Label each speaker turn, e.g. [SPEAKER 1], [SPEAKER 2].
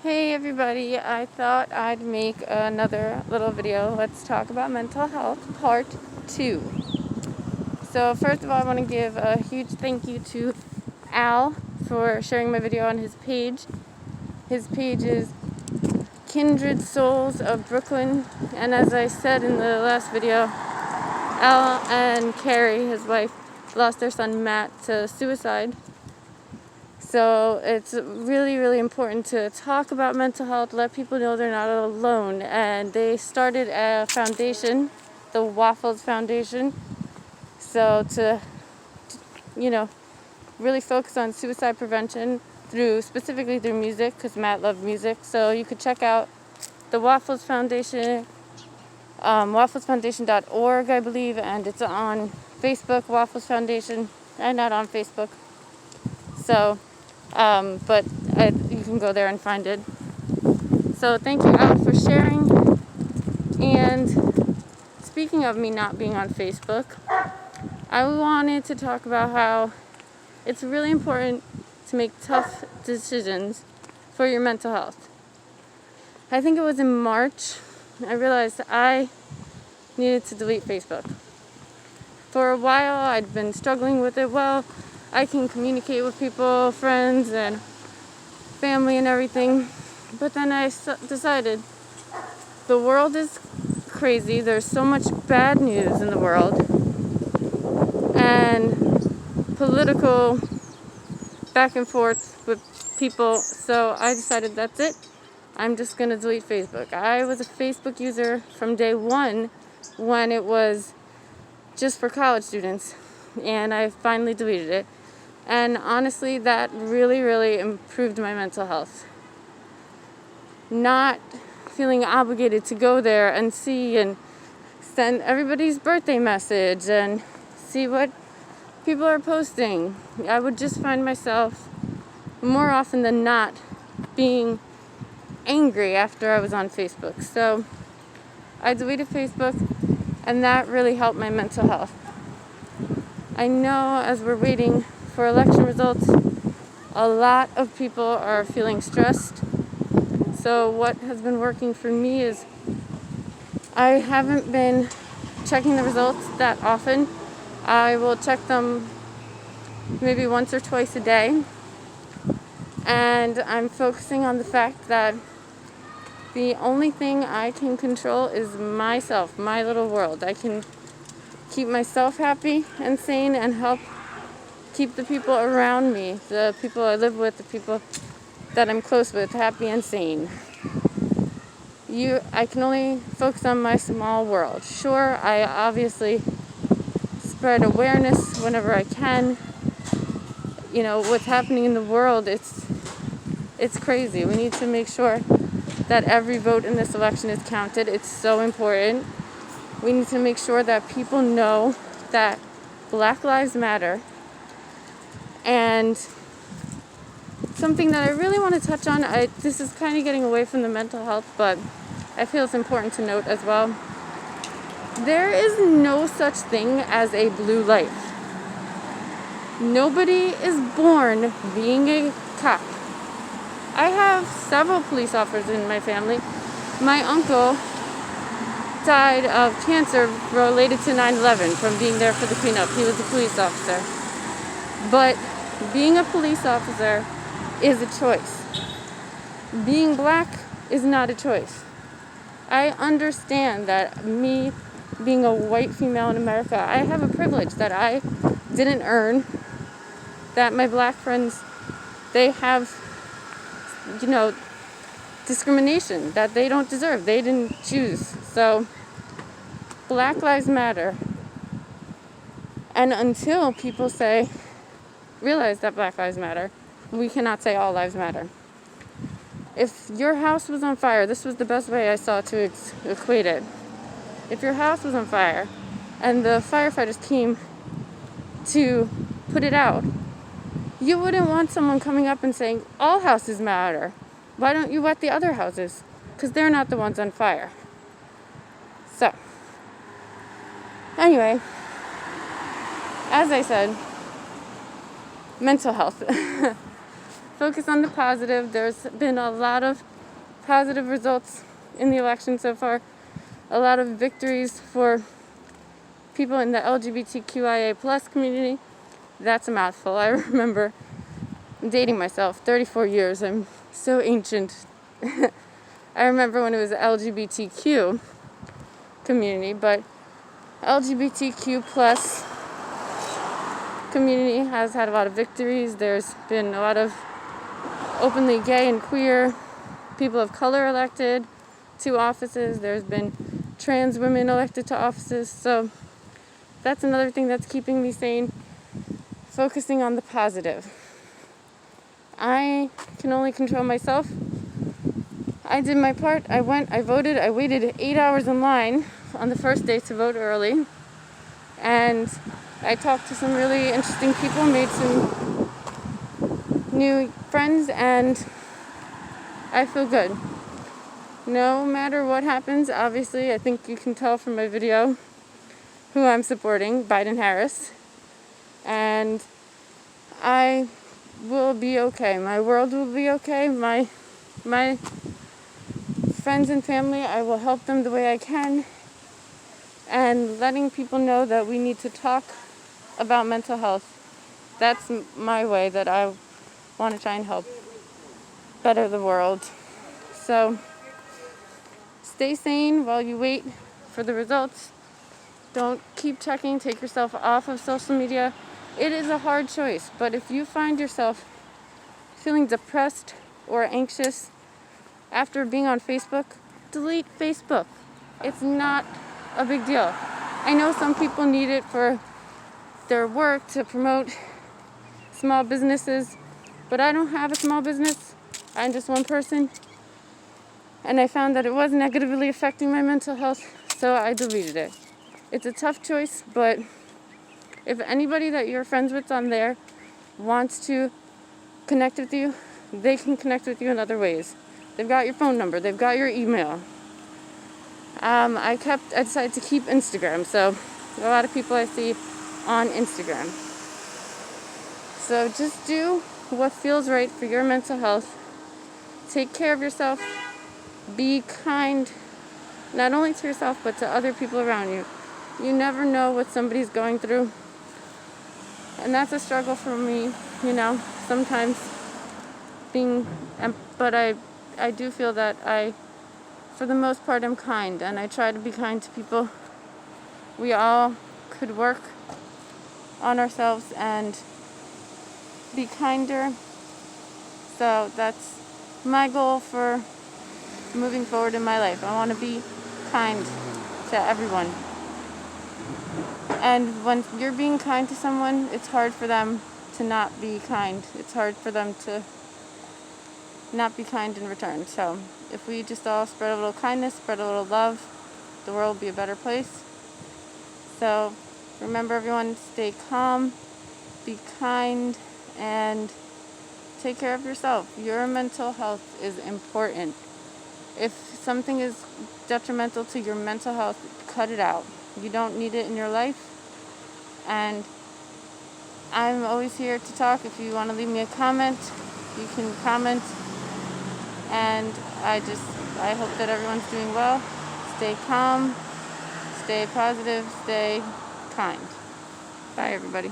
[SPEAKER 1] Hey everybody, I thought I'd make another little video. Let's talk about mental health part 2. So first of all, I want to give a huge thank you to Al for sharing my video on his page. His page is Kindred Souls of Brooklyn, and as I said in the last video, Al and Carrie, his wife, lost their son Matt to suicide. So it's really, really important to talk about mental health, let people know they're not alone. And they started a foundation, the Waffles Foundation, so to really focus on suicide prevention specifically through music, because Matt loved music. So you could check out the Waffles Foundation, wafflesfoundation.org, I believe, and it's on Facebook, Waffles Foundation. I'm not on Facebook. So but you can go there and find it. So thank you, Al, for sharing. And speaking of me not being on Facebook, I wanted to talk about how it's really important to make tough decisions for your mental health. I think it was in March, I realized I needed to delete Facebook. For a while, I'd been struggling with it. Well, I can communicate with people, friends, and family and everything. But then I decided the world is crazy. There's so much bad news in the world. And political back and forth with people. So I decided that's it. I'm just going to delete Facebook. I was a Facebook user from day one when it was just for college students. And I finally deleted it. And honestly, that really, really improved my mental health. Not feeling obligated to go there and see and send everybody's birthday message and see what people are posting. I would just find myself more often than not being angry after I was on Facebook. So I deleted Facebook, and that really helped my mental health. I know as we're waiting for election results, a lot of people are feeling stressed. So what has been working for me is I haven't been checking the results that often. I will check them maybe once or twice a day. And I'm focusing on the fact that the only thing I can control is myself, my little world. I can keep myself happy and sane and help keep the people around me, the people I live with, the people that I'm close with, happy and sane. I can only focus on my small world. Sure, I obviously spread awareness whenever I can. You know, what's happening in the world, it's crazy. We need to make sure that every vote in this election is counted. It's so important. We need to make sure that people know that Black Lives Matter. And something that I really want to touch on, this is kind of getting away from the mental health, but I feel it's important to note as well. There is no such thing as a blue life. Nobody is born being a cop. I have several police officers in my family. My uncle died of cancer related to 9/11 from being there for the cleanup. He was a police officer. But being a police officer is a choice. Being black is not a choice. I understand that me being a white female in America, I have a privilege that I didn't earn, that my black friends, they have, discrimination that they don't deserve. They didn't choose. So Black Lives Matter. And until people realize that Black Lives Matter, we cannot say all lives matter. If your house was on fire, this was the best way I saw to equate it. If your house was on fire and the firefighters came to put it out, you wouldn't want someone coming up and saying, all houses matter. Why don't you wet the other houses? Because they're not the ones on fire. So, anyway, as I said, mental health. Focus on the positive. There's been a lot of positive results in the election so far. A lot of victories for people in the LGBTQIA plus community. That's a mouthful. I remember dating myself, 34 years. I'm so ancient. I remember when it was the LGBTQ community, but LGBTQ plus community has had a lot of victories. There's been a lot of openly gay and queer people of color elected to offices. There's been trans women elected to offices. So that's another thing that's keeping me sane, focusing on the positive. I can only control myself. I did my part. I went, I voted. I waited 8 hours in line on the first day to vote early. And I talked to some really interesting people, made some new friends, and I feel good. No matter what happens, obviously, I think you can tell from my video who I'm supporting, Biden-Harris. And I will be okay. My world will be okay. My friends and family, I will help them the way I can. And letting people know that we need to talk about mental health. That's my way that I want to try and help better the world. So stay sane while you wait for the results. Don't keep checking. Take yourself off of social media. It is a hard choice, but if you find yourself feeling depressed or anxious after being on Facebook, delete Facebook. It's not a big deal. I know some people need it for their work to promote small businesses, but I don't have a small business. I'm just one person, and I found that it was negatively affecting my mental health, so I deleted it. It's a tough choice, but if anybody that you're friends with on there wants to connect with you, they can connect with you in other ways. They've got your phone number. They've got your email. I decided to keep Instagram, so a lot of people I see on Instagram. So just do what feels right for your mental health. Take care of yourself. Be kind, not only to yourself, but to other people around you. You never know what somebody's going through. And that's a struggle for me, sometimes but I do feel that for the most part, I'm kind, and I try to be kind to people. We all could work on ourselves and be kinder. So that's my goal for moving forward in my life. I want to be kind to everyone. And when you're being kind to someone, it's hard for them to not be kind. It's hard for them to not be kind in return. So if we just all spread a little kindness, spread a little love, the world will be a better place. So remember, everyone, stay calm, be kind, and take care of yourself. Your mental health is important. If something is detrimental to your mental health, cut it out. You don't need it in your life. And I'm always here to talk. If you want to leave me a comment, you can comment. And I hope that everyone's doing well. Stay calm, stay positive, stay kind. Bye, everybody.